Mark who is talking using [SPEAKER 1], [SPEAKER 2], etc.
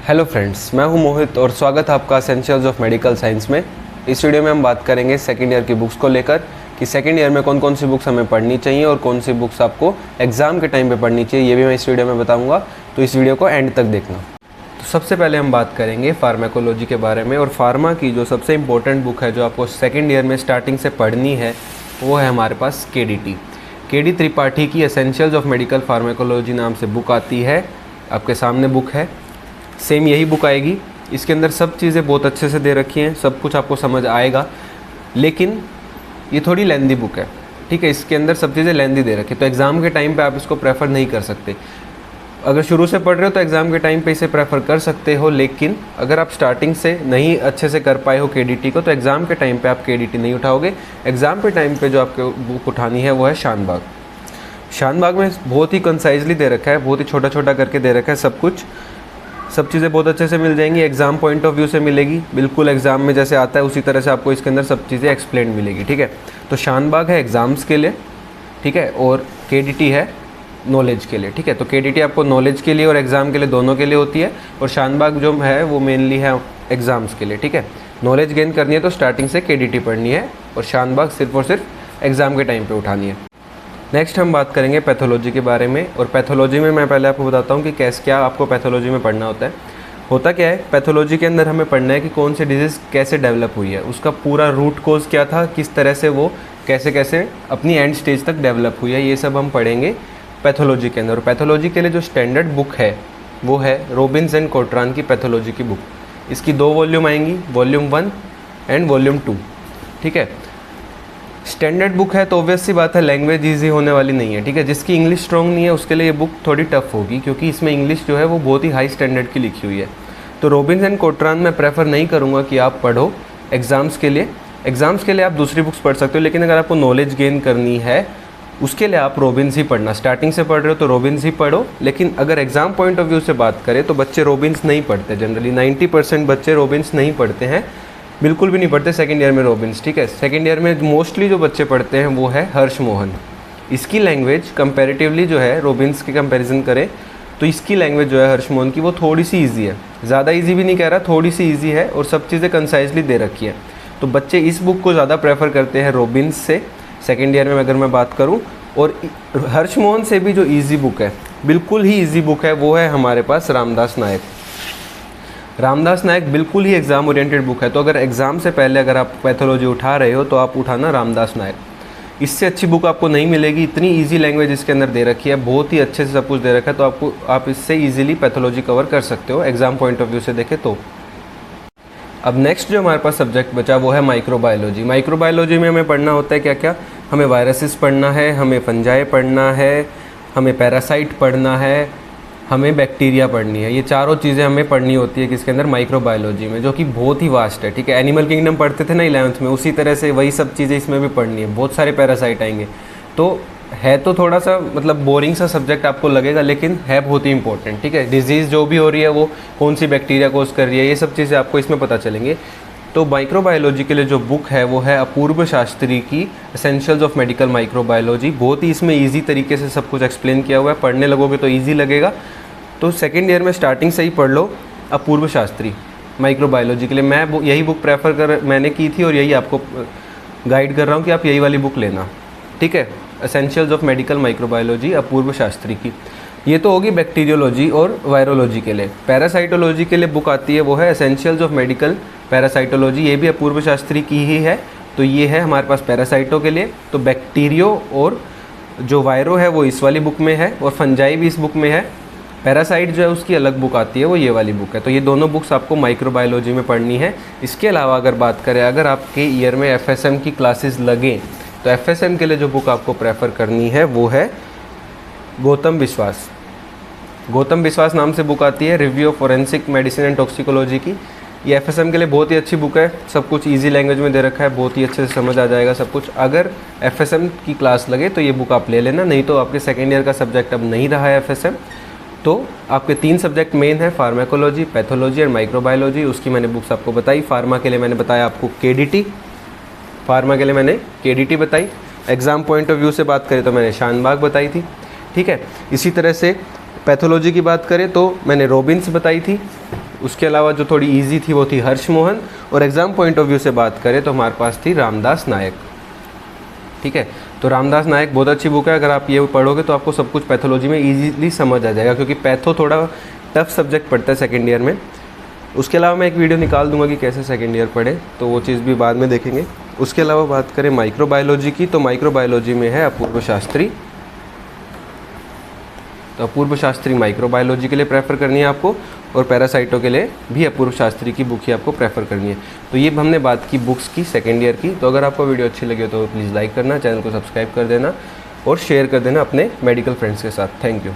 [SPEAKER 1] Hello friends, मैं हूं मोहित और स्वागत है आपका एसेंशियल्स ऑफ मेडिकल साइंस में। इस वीडियो में हम बात करेंगे सेकेंड ईयर की बुक्स को लेकर कि सेकेंड ईयर में कौन कौन सी बुक्स हमें पढ़नी चाहिए और कौन सी बुक्स आपको एग्ज़ाम के टाइम पे पढ़नी चाहिए, ये भी मैं इस वीडियो में बताऊंगा। तो इस वीडियो को एंड तक देखना। तो सबसे पहले हम बात करेंगे फार्माकोलॉजी के बारे में। और फार्मा की जो सबसे इंपॉर्टेंट बुक है जो आपको सेकेंड ईयर में स्टार्टिंग से पढ़नी है वो है हमारे पास के डी त्रिपाठी की एसेंशियल्स ऑफ मेडिकल फार्माकोलॉजी नाम से बुक आती है। आपके सामने बुक है, सेम यही बुक आएगी। इसके अंदर सब चीज़ें बहुत अच्छे से दे रखी हैं, सब कुछ आपको समझ आएगा, लेकिन ये थोड़ी लेंदी बुक है, ठीक है। इसके अंदर सब चीज़ें लेंदी दे रखी है, तो एग्ज़ाम के टाइम पे आप इसको प्रेफर नहीं कर सकते। अगर शुरू से पढ़ रहे हो तो एग्ज़ाम के टाइम पे इसे प्रेफर कर सकते हो, लेकिन अगर आप स्टार्टिंग से नहीं अच्छे से कर पाए हो के को, तो एग्ज़ाम के टाइम पे आप के नहीं उठाओगे। एग्ज़ाम के टाइम पे जो आपको बुक उठानी है वो है शान बाग में बहुत ही कंसाइजली दे रखा है, बहुत ही छोटा छोटा करके दे रखा है सब कुछ। सब चीज़ें बहुत अच्छे से मिल जाएंगी, एग्ज़ाम पॉइंट ऑफ व्यू से मिलेगी, बिल्कुल एग्ज़ाम में जैसे आता है उसी तरह से आपको इसके अंदर सब चीज़ें एक्सप्लेन मिलेगी, ठीक है। तो शान बाग है एग्ज़ाम्स के लिए, ठीक है, और के है नॉलेज के लिए, ठीक है। तो के आपको नॉलेज के लिए और एग्ज़ाम के लिए दोनों के लिए होती है, और शान बाग जो है वो मेनली है एग्ज़ाम्स के लिए, ठीक है। नॉलेज गेन करनी है तो स्टार्टिंग से के पढ़नी है, और शान बाग सिर्फ और सिर्फ एग्ज़ाम के टाइम पर उठानी है। नेक्स्ट हम बात करेंगे पैथोलॉजी के बारे में। और पैथोलॉजी में मैं पहले आपको बताता हूँ कि क्या आपको पैथोलॉजी में पढ़ना होता है। होता क्या है, पैथोलॉजी के अंदर हमें पढ़ना है कि कौन सी डिजीज़ कैसे डेवलप हुई है, उसका पूरा रूट कोज क्या था, किस तरह से वो कैसे कैसे अपनी एंड स्टेज तक डेवलप हुई है, ये सब हम पढ़ेंगे पैथोलॉजी के अंदर। और पैथोलॉजी के लिए जो स्टैंडर्ड बुक है वो है रॉबिन्स एंड कोट्रान की पैथोलॉजी की बुक। इसकी 2 वॉल्यूम आएंगी, वॉल्यूम 1 एंड वॉल्यूम 2, ठीक है। स्टैंडर्ड बुक है तो ऑब्वियस सी बात है लैंग्वेज ईजी होने वाली नहीं है, ठीक है। जिसकी इंग्लिश स्ट्रॉन्ग नहीं है उसके लिए ये बुक थोड़ी टफ होगी, क्योंकि इसमें इंग्लिश जो है वो बहुत ही हाई स्टैंडर्ड की लिखी हुई है। तो रॉबिन्स एंड कोट्रान मैं प्रेफर नहीं करूँगा कि आप पढ़ो एग्ज़ाम्स के लिए। एग्ज़ाम्स के लिए आप दूसरी बुक्स पढ़ सकते हो, लेकिन अगर आपको नॉलेज गेन करनी है उसके लिए आप रॉबिन्स ही पढ़ना। स्टार्टिंग से पढ़ रहे हो तो रॉबिन्स ही पढ़ो, लेकिन अगर एग्ज़ाम पॉइंट ऑफ व्यू से बात करें तो बच्चे रॉबिन्स नहीं पढ़ते। जनरली 90% बच्चे रॉबिन्स नहीं पढ़ते हैं, बिल्कुल भी नहीं पढ़ते सेकेंड ईयर में रॉबिन्स, ठीक है। सेकेंड ईयर में मोस्टली जो बच्चे पढ़ते हैं वो है हर्ष मोहन। इसकी लैंग्वेज कंपैरेटिवली जो है रॉबिन्स की कंपैरिजन करें तो इसकी लैंग्वेज जो है हर्ष मोहन की वो थोड़ी सी ईजी है, ज़्यादा ईजी भी नहीं कह रहा, थोड़ी सी ईजी है, और सब चीज़ें कंसाइजली दे रखी है। तो बच्चे इस बुक को ज़्यादा प्रेफर करते हैं रॉबिन्स से सेकेंड ईयर में अगर मैं बात करूँ। और हर्ष मोहन से भी जो ईजी बुक है, बिल्कुल ही ईजी बुक है, वो है हमारे पास रामदास नायक बिल्कुल ही एग्ज़ाम ओरिएंटेड बुक है। तो अगर एग्ज़ाम से पहले अगर आप पैथोलॉजी उठा रहे हो तो आप उठाना रामदास नायक। इससे अच्छी बुक आपको नहीं मिलेगी, इतनी इजी लैंग्वेज इसके अंदर दे रखी है, बहुत ही अच्छे से सब कुछ दे रखा है। तो आप इससे इजीली पैथोलॉजी कवर कर सकते हो एग्ज़ाम पॉइंट ऑफ व्यू से देखें तो। अब नेक्स्ट जो हमारे पास सब्जेक्ट बचा वो है माइक्रोबायोलॉजी। माइक्रोबायोलॉजी में हमें पढ़ना होता है क्या क्या, हमें वायरसेस पढ़ना है, हमें फंजाई पढ़ना है, हमें पैरासाइट पढ़ना है, हमें बैक्टीरिया पढ़नी है। ये चारों चीज़ें हमें पढ़नी होती है किसके अंदर, माइक्रोबायोलॉजी में, जो कि बहुत ही वास्ट है, ठीक है। एनिमल किंगडम पढ़ते थे ना 11th में, उसी तरह से वही सब चीज़ें इसमें भी पढ़नी है। बहुत सारे पैरासाइट आएंगे, तो है तो थोड़ा सा मतलब बोरिंग सा सब्जेक्ट आपको लगेगा, लेकिन है बहुत ही इंपॉर्टेंट, ठीक है। डिजीज़ जो भी हो रही है वो कौन सी बैक्टीरिया कोज कर रही है, ये सब चीज़ें आपको इसमें पता चलेंगे। तो माइक्रोबायोलॉजी के लिए जो बुक है वो है अपूर्व शास्त्री की एसेंशियल्स ऑफ मेडिकल माइक्रोबायोलॉजी। बहुत ही इसमें ईजी तरीके से सब कुछ एक्सप्लेन किया हुआ है, पढ़ने लगोगे तो ईजी लगेगा। तो सेकेंड ईयर में स्टार्टिंग से ही पढ़ लो अपूर्व शास्त्री माइक्रोबायोलॉजी के लिए। मैं यही बुक मैंने की थी और यही आपको गाइड कर रहा हूँ कि आप यही वाली बुक लेना, ठीक है। एसेंशियल्स ऑफ मेडिकल माइक्रोबायोलॉजी अपूर्व शास्त्री की। ये तो होगी बैक्टीरियोलॉजी और वायरोलॉजी के लिए। पैरासाइटोलॉजी के लिए बुक आती है वो है एसेंशियल्स ऑफ मेडिकल पैरासाइटोलॉजी, ये भी अपूर्व शास्त्री की ही है। तो ये है हमारे पास पैरासाइटों के लिए। तो बैक्टीरियो और जो वायरो है वो इस वाली बुक में है, और फंजाई भी इस बुक में है। पैरासाइट जो है उसकी अलग बुक आती है, वो ये वाली बुक है। तो ये दोनों बुक्स आपको माइक्रोबायोलॉजी में पढ़नी है। इसके अलावा अगर बात करें, अगर आपके ईयर में FSM की क्लासेस लगें तो FSM के लिए जो बुक आपको प्रेफर करनी है वो है गौतम विश्वास नाम से बुक आती है, review of forensic medicine and toxicology की। ये FSM के लिए बहुत ही अच्छी बुक है, सब कुछ ईजी लैंग्वेज में दे रखा है, बहुत ही अच्छे से समझ आ जाएगा सब कुछ। अगर FSM की क्लास लगे तो ये बुक आप ले लेना, नहीं तो आपके सेकेंड ईयर का सब्जेक्ट अब नहीं रहा है FSM। तो आपके 3 सब्जेक्ट मेन है, फार्माकोलॉजी, पैथोलॉजी और माइक्रोबायोलॉजी। उसकी मैंने बुक्स आपको बताई। फार्मा के लिए मैंने बताया आपको के डी बताई। एग्ज़ाम पॉइंट ऑफ व्यू से बात करें तो मैंने शान बाग बताई थी, ठीक है। इसी तरह से पैथोलॉजी की बात करें तो मैंने रॉबिन्स बताई थी, उसके अलावा जो थोड़ी इजी थी वो थी हर्ष मोहन, और एग्ज़ाम पॉइंट ऑफ व्यू से बात करें तो हमारे पास थी रामदास नायक। ठीक है, तो रामदास नायक बहुत अच्छी बुक है, अगर आप ये पढ़ोगे तो आपको सब कुछ पैथोलॉजी में ईजीली समझ आ जाएगा, क्योंकि पैथो थोड़ा टफ सब्जेक्ट पढ़ता है सेकेंड ईयर में। उसके अलावा मैं एक वीडियो निकाल दूंगा कि कैसे सेकेंड ईयर पढ़े, तो वो चीज़ भी बाद में देखेंगे। उसके अलावा बात करें माइक्रोबायोलॉजी की, तो माइक्रोबायोलॉजी में है अपूर्व शास्त्री। तो अपूर्व शास्त्री माइक्रोबायोलॉजी के लिए प्रेफर करनी है आपको, और पैरासाइटों के लिए भी अपूर्व शास्त्री की बुक ही आपको प्रेफर करनी है। तो ये हमने बात की बुक्स की सेकेंड ईयर की। तो अगर आपको वीडियो अच्छी लगी हो तो प्लीज़ लाइक करना, चैनल को सब्सक्राइब कर देना और शेयर कर देना अपने मेडिकल फ्रेंड्स के साथ। Thank you.